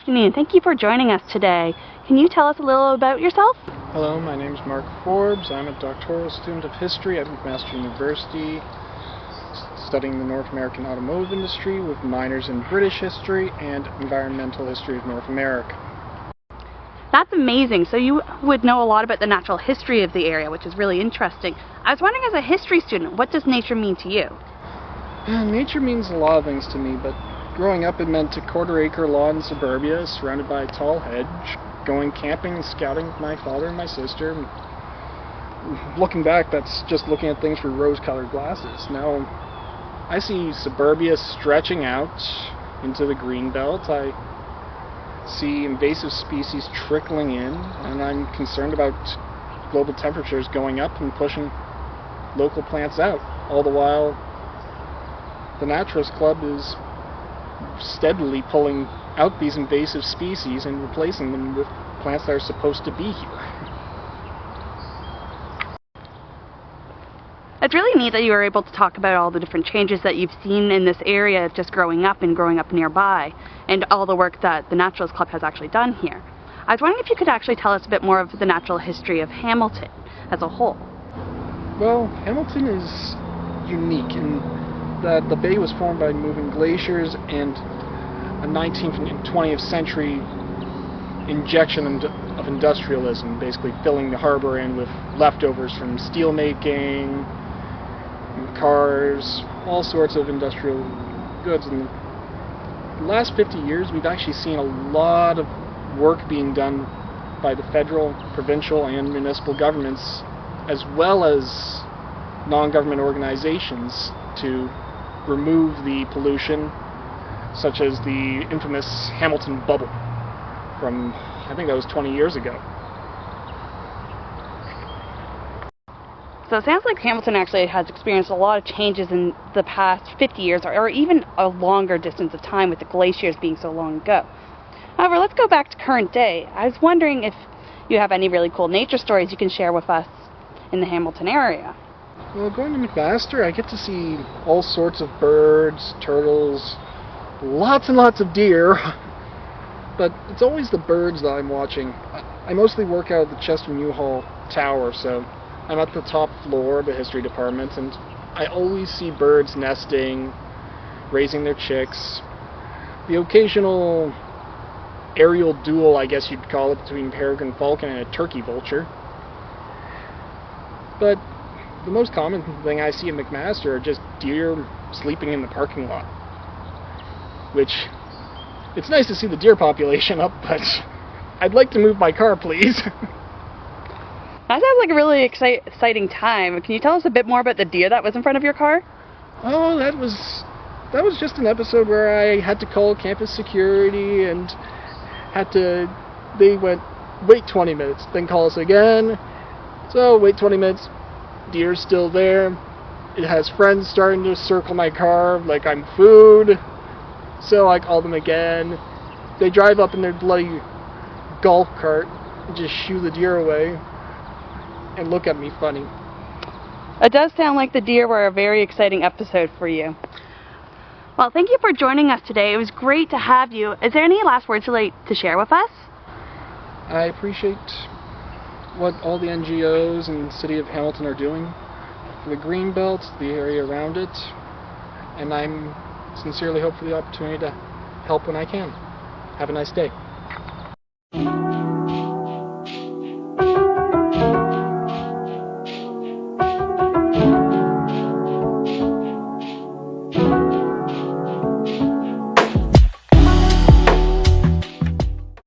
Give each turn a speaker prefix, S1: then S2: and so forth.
S1: afternoon. Thank you for joining us today. Can you tell us a little about yourself?
S2: Hello, my name is Mark Forbes. I'm a doctoral student of history at McMaster University, studying the North American automotive industry with minors in British history and environmental history of North America.
S1: That's amazing. So you would know a lot about the natural history of the area, which is really interesting. I was wondering, as a history student, what does nature mean to you?
S2: Nature means a lot of things to me, but growing up it meant a quarter-acre lawn in suburbia surrounded by a tall hedge, going camping and scouting with my father and my sister. Looking back, that's just looking at things through rose-colored glasses. Now, I see suburbia stretching out into the green belt. I see invasive species trickling in, and I'm concerned about global temperatures going up and pushing local plants out. All the while, the Naturalist Club is steadily pulling out these invasive species and replacing them with plants that are supposed to be here.
S1: It's really neat that you were able to talk about all the different changes that you've seen in this area just growing up and growing up nearby, and all the work that the Naturalist Club has actually done here. I was wondering if you could actually tell us a bit more of the natural history of Hamilton as a whole.
S2: Well, Hamilton is unique in that the bay was formed by moving glaciers and a 19th and 20th century injection of industrialism, basically filling the harbor in with leftovers from steel making, cars, all sorts of industrial goods. In the last 50 years, we've actually seen a lot of work being done by the federal, provincial, and municipal governments, as well as non-government organizations, to remove the pollution, such as the infamous Hamilton bubble from, I think that was 20 years ago.
S1: So it sounds like Hamilton actually has experienced a lot of changes in the past 50 years, or even a longer distance of time, with the glaciers being so long ago. However, let's go back to current day. I was wondering if you have any really cool nature stories you can share with us in the Hamilton area.
S2: Well, going to McMaster, I get to see all sorts of birds, turtles, lots and lots of deer, but it's always the birds that I'm watching. I mostly work out of the Chester Newhall Tower, so I'm at the top floor of the history department, and I always see birds nesting, raising their chicks. The occasional aerial duel, I guess you'd call it, between peregrine falcon and a turkey vulture. But the most common thing I see at McMaster are just deer sleeping in the parking lot. Which, it's nice to see the deer population up, but I'd like to move my car, please.
S1: That sounds like a really exciting time. Can you tell us a bit more about the deer that was in front of your car?
S2: Oh, that was just an episode where I had to call campus security and they went, wait 20 minutes, then call us again. So, wait 20 minutes, deer's still there. It has friends starting to circle my car like I'm food. So I call them again. They drive up in their bloody golf cart and just shoo the deer away and look at me funny.
S1: It does sound like the deer were a very exciting episode for you. Well, thank you for joining us today. It was great to have you. Is there any last words you'd like to share with us?
S2: I appreciate what all the NGOs and the city of Hamilton are doing for the Greenbelt, the area around it, and I'm sincerely hope for the opportunity to help when I can. Have a nice day.